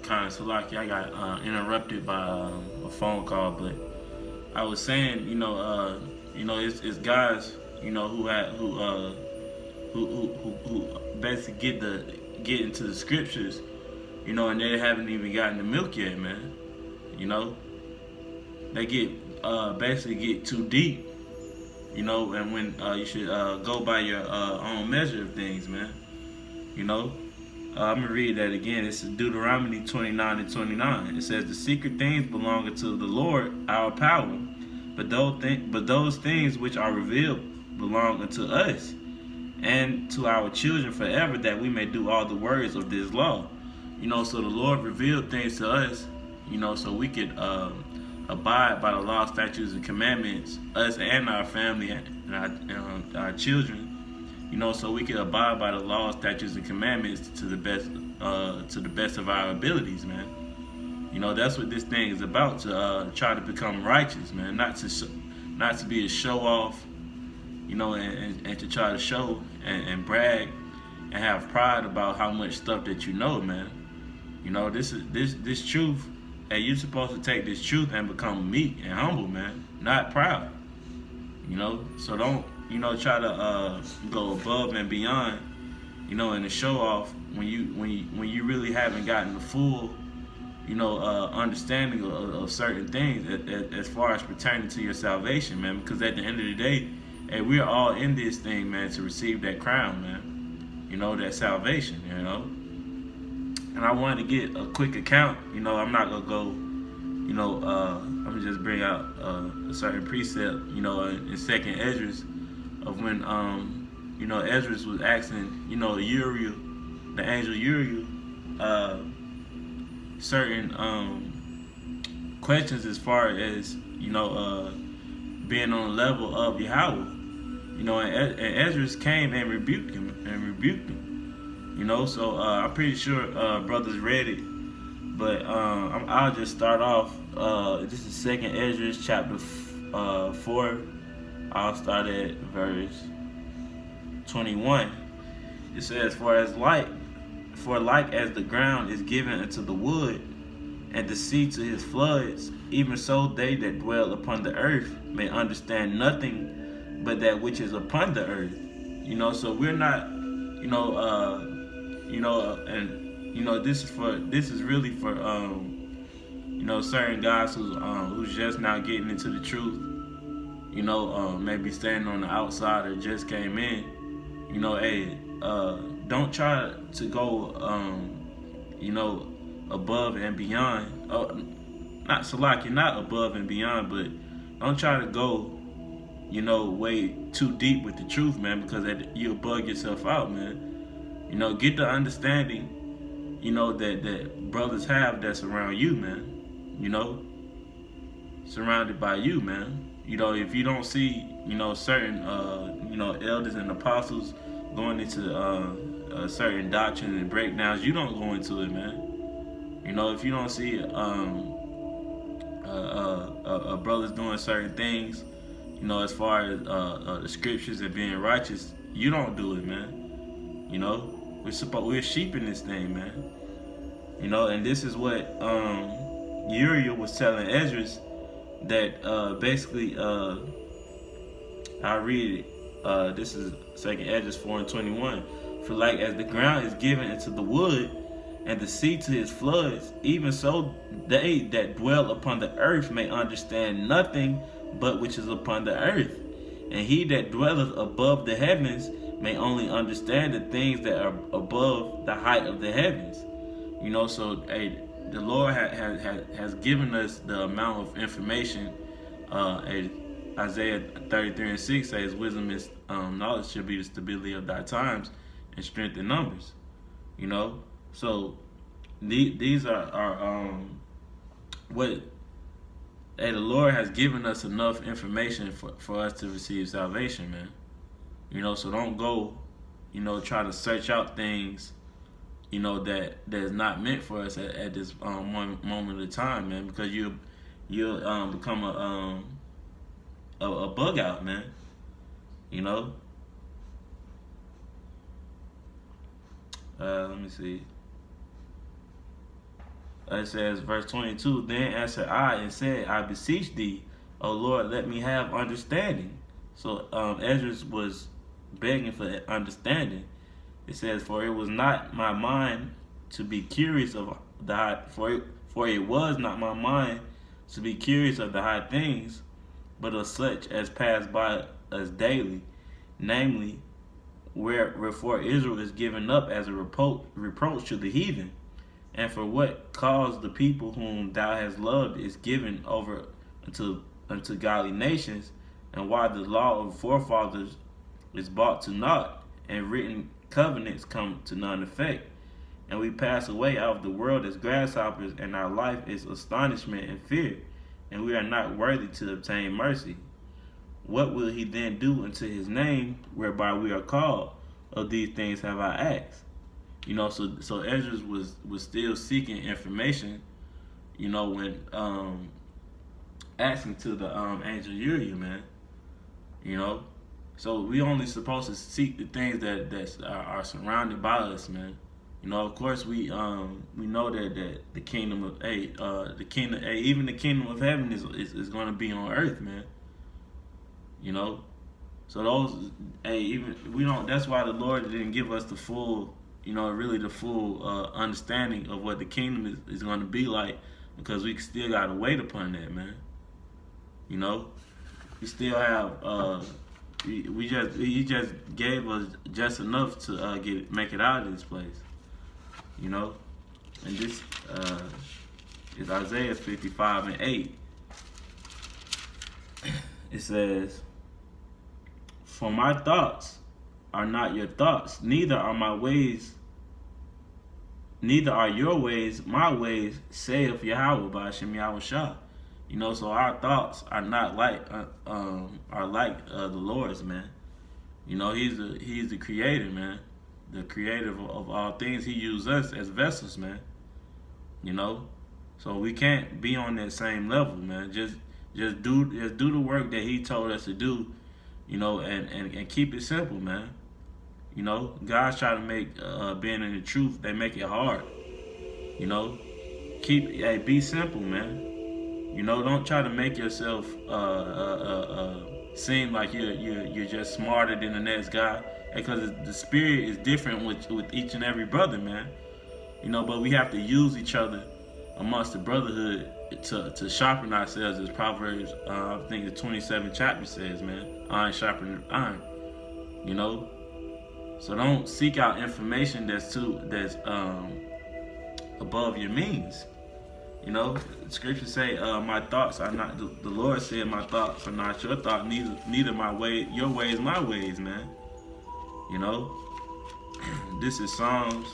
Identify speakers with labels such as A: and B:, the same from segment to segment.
A: kind of Salaki. I got interrupted by a phone call, but I was saying, it's guys, who basically get into the scriptures, and they haven't even gotten the milk yet, man. You know, they get basically get too deep, and when you should go by your own measure of things, man. You know, I'm gonna read that again. It's Deuteronomy 29:29. It says, "The secret things belong to the Lord our power, but those things which are revealed belong unto us and to our children forever, that we may do all the words of this law." So the Lord revealed things to us, so we could abide by the law, statutes, and commandments, us and our family and our children. So we can abide by the laws, statutes, and commandments to the best of our abilities, man. That's what this thing is about, to try to become righteous, man. Not to be a show off, and to try to show and brag and have pride about how much stuff that man. This truth. Hey, you're supposed to take this truth and become meek and humble, man, not proud. So don't try to go above and beyond, and to show off when you really haven't gotten the full understanding of certain things as far as pertaining to your salvation, man. Because at the end of the day, hey, we're all in this thing, man, to receive that crown, man. That salvation, And I wanted to get a quick account. I'm not gonna go. I'm gonna just bring out a certain precept. In Second Esdras, of when Esdras was asking Uriel, the angel Uriel, certain questions as far as being on the level of Yahweh. And Esdras came and rebuked him. So I'm pretty sure brothers read it, but I'll just start off. This is Second Esdras chapter 4. I'll start at verse 21. It says, For like as the ground is given unto the wood, and the sea to his floods, even so they that dwell upon the earth may understand nothing but that which is upon the earth. So we're not, and this is really for certain guys who's just now getting into the truth. Maybe standing on the outside or just came in. Hey, don't try to go, above and beyond. Not above and beyond, but don't try to go, way too deep with the truth, man, because you'll bug yourself out, man. Get the understanding, that brothers have that's around you, man. Surrounded by you, man. If you don't see, certain, elders and apostles going into certain doctrines and breakdowns, you don't go into it, man. If you don't see brothers doing certain things, as far as the scriptures and being righteous, you don't do it, man. We're sheep in this thing, man. And this is what Uriel was telling Esdras, that basically I read it. This is Second Esdras 4:21. For like as the ground is given into the wood, and the sea to his floods, even so they that dwell upon the earth may understand nothing but which is upon the earth. And he that dwelleth above the heavens may only understand the things that are above the height of the heavens. So hey, the Lord has given us the amount of information. Isaiah 33:6 says, "Wisdom is knowledge should be the stability of thy times, and strength in numbers." So these are what the Lord has given us enough information for us to receive salvation, man. So don't go, try to search out things, that's not meant for us at this one moment of time, man, because you'll become a bug out, man. Let me see. it says, verse 22, then answered I and said, I beseech thee, O Lord, let me have understanding. So Esdras was begging for understanding. It says, for it was not my mind to be curious of the high, for it was not my mind to be curious of the high things, but of such as pass by us daily, namely, wherefore Israel is given up as a reproach to the heathen, and for what cause the people whom thou hast loved is given over unto godly nations, and why the law of forefathers is brought to naught, and written covenants come to none effect. And we pass away out of the world as grasshoppers, and our life is astonishment and fear, and we are not worthy to obtain mercy. What will he then do unto his name, whereby we are called? Of these things have I asked. So Esdras was still seeking information, when asking to the angel Uriah, man. So we only supposed to seek the things that are surrounded by us, man. Of course we know that the kingdom of even the kingdom of heaven is going to be on earth, man. So those even we don't. That's why the Lord didn't give us the full, really the full understanding of what the kingdom is going to be like, because we still got to wait upon that, man. We still have he just gave us just enough to make it out of this place. And this is Isaiah 55:8. It says, for my thoughts are not your thoughts, neither are your ways my ways, saith Yahweh by Hashem Yahweh Shah. So our thoughts are not like the Lord's, man. He's the creator, man. The creator of all things. He used us as vessels, man. So we can't be on that same level, man. Just do the work that he told us to do, and keep it simple, man. God's trying to make being in the truth, they make it hard. Be simple, man. Don't try to make yourself seem like you're just smarter than the next guy, because the spirit is different with each and every brother, man. But we have to use each other amongst the brotherhood to sharpen ourselves, as Proverbs, I think the 27th chapter says, man. Iron sharpening iron. So don't seek out information that's above your means. Scriptures say, my thoughts are not, the Lord said, my thoughts are not your thoughts, neither your ways my ways, man. This is Psalms.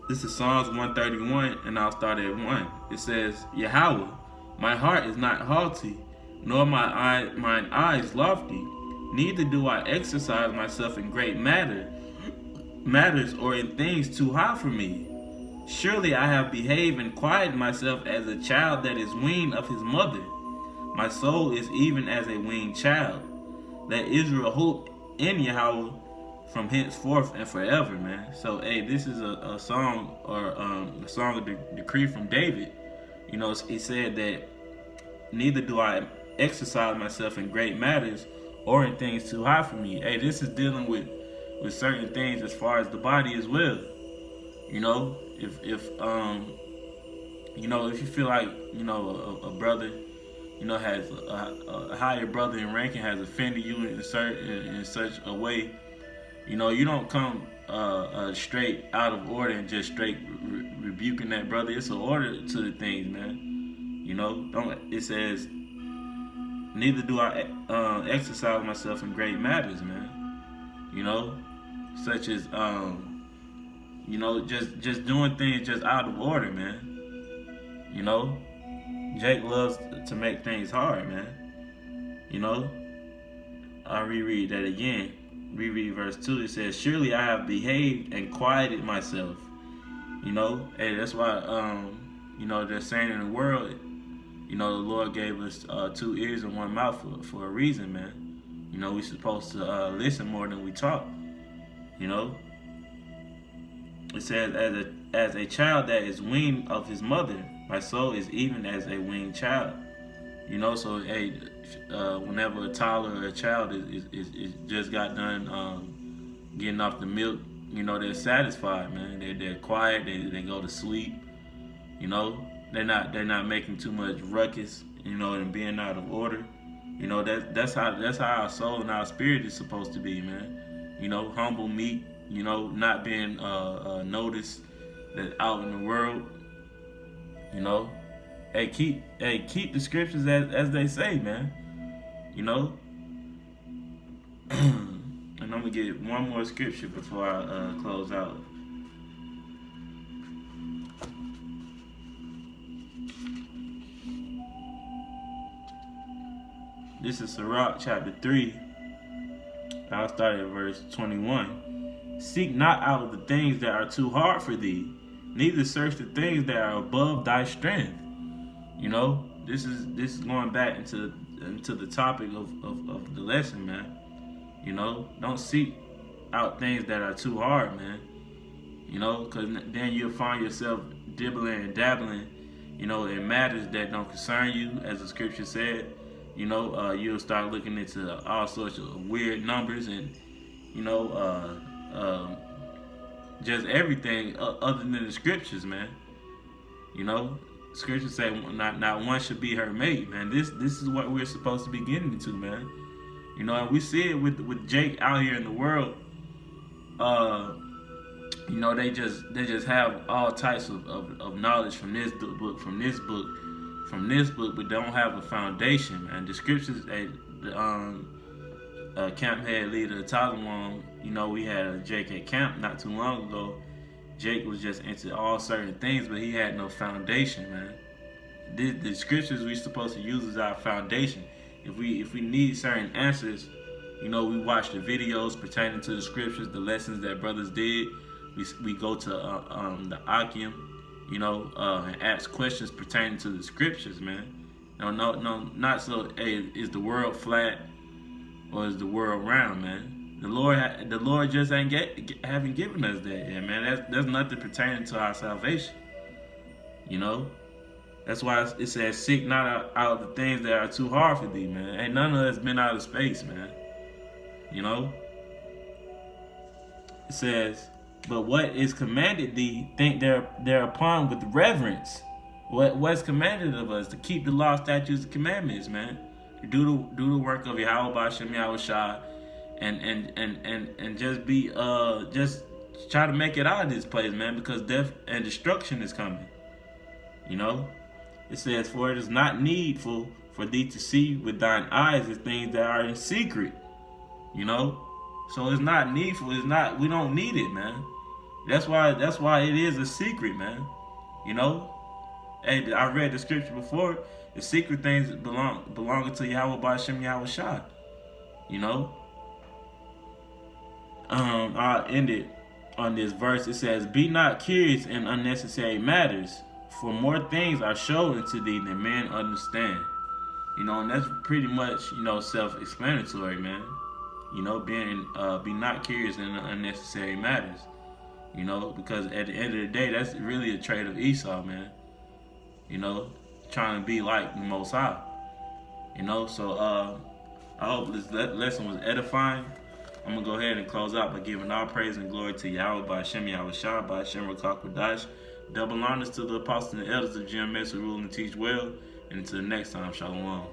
A: This is Psalms 131, and I'll start at 1. It says, Yahweh, my heart is not haughty, nor mine eyes lofty, neither do I exercise myself in great matters or in things too high for me. Surely I have behaved and quieted myself as a child that is weaned of his mother. My soul is even as a weaned child. Let Israel hope in Yahweh from henceforth and forever, man. So, this is a song, or a song of the decree from David. He said that neither do I exercise myself in great matters or in things too high for me. This is dealing with certain things as far as the body as well. If you feel like a brother has a higher brother in ranking has offended you in such a way, you don't come straight out of order and just straight rebuking that brother. It's an order to the things, man. It says, neither do I exercise myself in great matters, man. Such as just doing things just out of order, man. Jake loves to make things hard, man. I'll reread that again. Reread verse 2. It says, surely I have behaved and quieted myself. That's why they're saying in the world, You know, the Lord gave us 2 ears and 1 mouth for a reason, man. You know, we're supposed to listen more than we talk. You know, it says, as a child that is weaned of his mother, my soul is even as a weaned child. You know, so hey, whenever a toddler or a child is just got done getting off the milk, you know, they're satisfied, man. They're quiet. They go to sleep. You know, they're not making too much ruckus. You know, and being out of order. You know, that's how our soul and our spirit is supposed to be, man. You know, humble, meek. You know, not being noticed that out in the world. You know, keep the scriptures as they say, man. You know, and I'm gonna get one more scripture before I close out. This is Sirach chapter 3. I'll start at verse 21. Seek not out the things that are too hard for thee, neither search the things that are above thy strength. You know, this is going back into the topic of the lesson, man. You know, don't seek out things that are too hard, man. You know, because then you'll find yourself dibbling and dabbling, you know, in matters that don't concern you, as the scripture said. You know, you'll start looking into all sorts of weird numbers and, you know, just everything other than the scriptures, man. You know, scriptures say not one should be her mate, man. This is what we're supposed to be getting into, man. You know, and we see it with Jake out here in the world. You know, they just have all types of knowledge from this book, but don't have a foundation, man. The scriptures, camp head leader Tazawam, you know, we had a Jake at camp not too long ago. Jake was just into all certain things, but he had no foundation, man. The scriptures we supposed to use as our foundation. If we need certain answers, you know, we watch the videos pertaining to the scriptures, the lessons that brothers did. We go to the Akim, you know, and ask questions pertaining to the scriptures, man. No, not so. Hey, is the world flat or is the world round, man? The Lord just haven't given us that yet, man. That's nothing pertaining to our salvation. You know, that's why it says, "Seek not out the things that are too hard for thee," man. Ain't none of us been out of space, man. You know, it says, "But what is commanded thee, think thereupon with reverence." What's commanded of us? To keep the law, statutes, and commandments, man. To do the work of Yahweh B'Shem Yahushua, and just be just try to make it out of this place, man, because death and destruction is coming. You know, it says, "For it is not needful for thee to see with thine eyes the things that are in secret." You know, so it's not needful. We don't need it, man. That's why it is a secret, man. You know, hey, I read the scripture before. The secret things belong to Yahweh B'Shem Yahushua. You know, I'll end it on this verse. It says, "Be not curious in unnecessary matters, for more things are shown unto thee than men understand." You know, and that's pretty much, you know, self-explanatory, man. You know, be not curious in unnecessary matters. You know, because at the end of the day, that's really a trait of Esau, man. You know, trying to be like the Most High. You know, so I hope this lesson was edifying. I'm going to go ahead and close out by giving all praise and glory to Yahweh B'Shem Yahushua, B'Shem Rakak Kodash. Double honors to the apostles and elders of GMS who rule and teach well. And until next time, Shalom.